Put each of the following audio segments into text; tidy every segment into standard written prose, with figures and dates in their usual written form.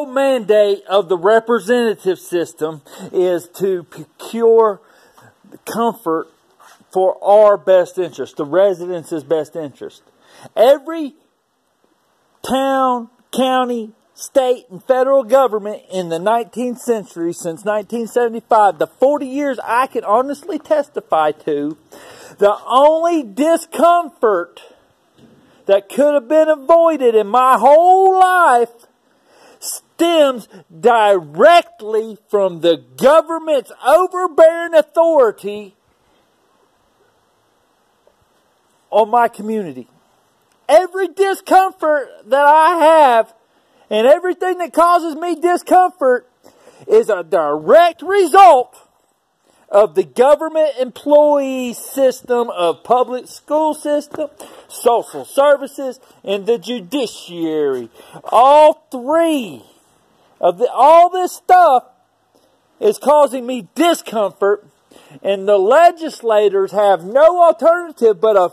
whole mandate of the representative system is to procure comfort for our best interest, the residents' best interest. Every town, county, state, and federal government in the 19th century, since 1975, the 40 years I can honestly testify to, the only discomfort that could have been avoided in my whole life stems directly from the government's overbearing authority on my community. Every discomfort that I have and everything that causes me discomfort is a direct result of the government employee system of public school system, social services, and the judiciary. All three of all this stuff is causing me discomfort, and the legislators have no alternative but a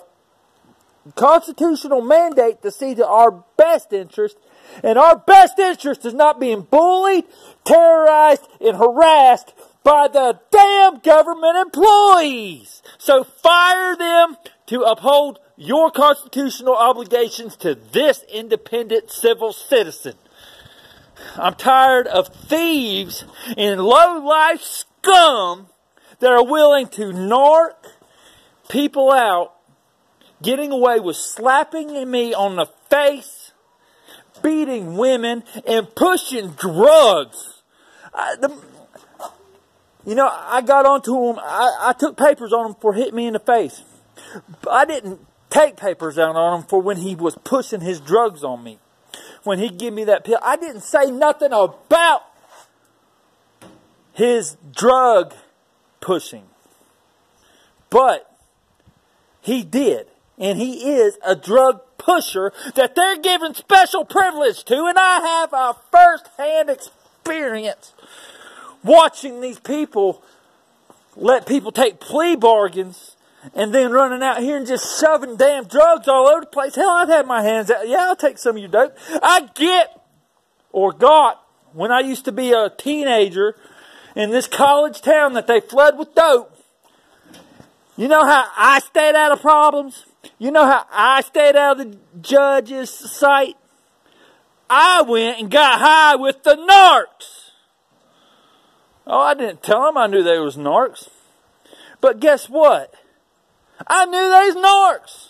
constitutional mandate to see to our best interest, and our best interest is not being bullied, terrorized, and harassed by the damn government employees. So fire them to uphold your constitutional obligations to this independent civil citizen. I'm tired of thieves and low-life scum that are willing to narc people out, getting away with slapping me on the face, beating women, and pushing drugs. I got onto him. I took papers on him for hitting me in the face. I didn't take papers out on him for when he was pushing his drugs on me. When he gave me that pill, I didn't say nothing about his drug pushing. But he did. And he is a drug pusher that they're giving special privilege to. And I have a first-hand experience watching these people let people take plea bargains and then running out here and just shoving damn drugs all over the place. Hell, I've had my hands out. Yeah, I'll take some of your dope. I got, when I used to be a teenager in this college town that they flood with dope. You know how I stayed out of problems? You know how I stayed out of the judge's sight? I went and got high with the narcs. Oh, I didn't tell them I knew they was narcs. But guess what? I knew they was narcs.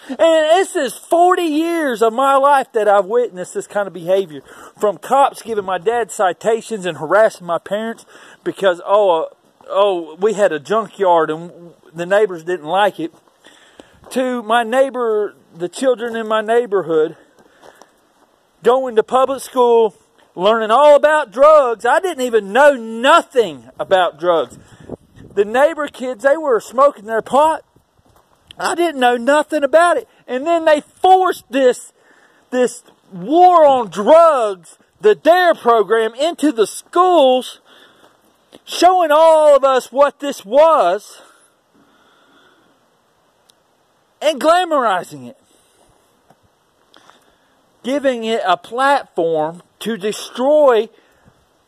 And this is 40 years of my life that I've witnessed this kind of behavior. From cops giving my dad citations and harassing my parents because, we had a junkyard and the neighbors didn't like it. To my neighbor, the children in my neighborhood, going to public school, learning all about drugs. I didn't even know nothing about drugs. The neighbor kids, they were smoking their pot. I didn't know nothing about it. And then they forced this war on drugs, the DARE program, into the schools, showing all of us what this was, and glamorizing it. Giving it a platform to destroy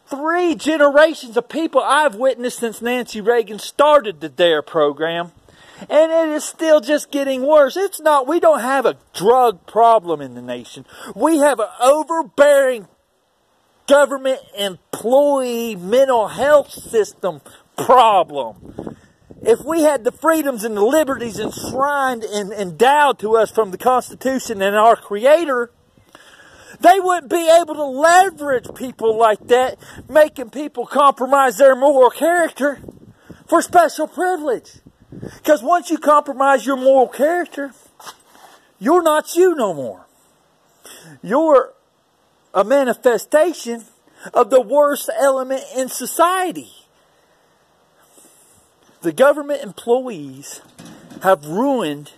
3 generations of people I've witnessed since Nancy Reagan started the DARE program. And it is still just getting worse. We don't have a drug problem in the nation. We have an overbearing government employee mental health system problem. If we had the freedoms and the liberties enshrined and endowed to us from the Constitution and our Creator, they wouldn't be able to leverage people like that, making people compromise their moral character for special privilege. Because once you compromise your moral character, you're not you no more. You're a manifestation of the worst element in society. The government employees have ruined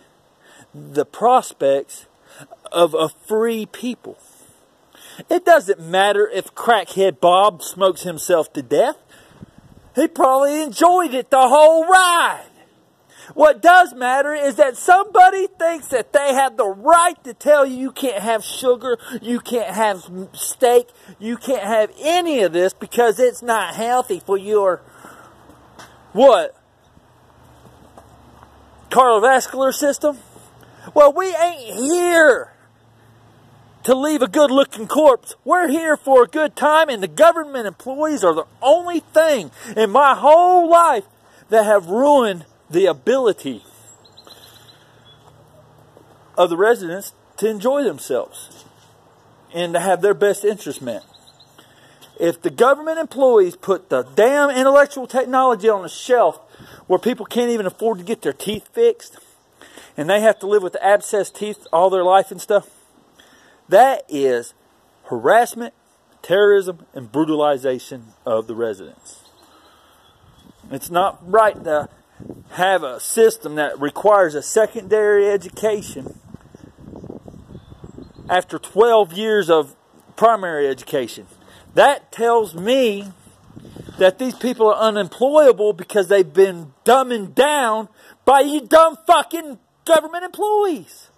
the prospects of a free people. It doesn't matter if crackhead Bob smokes himself to death. He probably enjoyed it the whole ride. What does matter is that somebody thinks that they have the right to tell you can't have sugar, you can't have steak, you can't have any of this because it's not healthy for your, what? Cardiovascular system? Well, we ain't here to leave a good-looking corpse. We're here for a good time, and the government employees are the only thing in my whole life that have ruined the ability of the residents to enjoy themselves and to have their best interests met. If the government employees put the damn intellectual technology on a shelf where people can't even afford to get their teeth fixed, and they have to live with abscessed teeth all their life and stuff, that is harassment, terrorism, and brutalization of the residents. It's not right to have a system that requires a secondary education after 12 years of primary education. That tells me that these people are unemployable because they've been dumbing down by you dumb fucking government employees.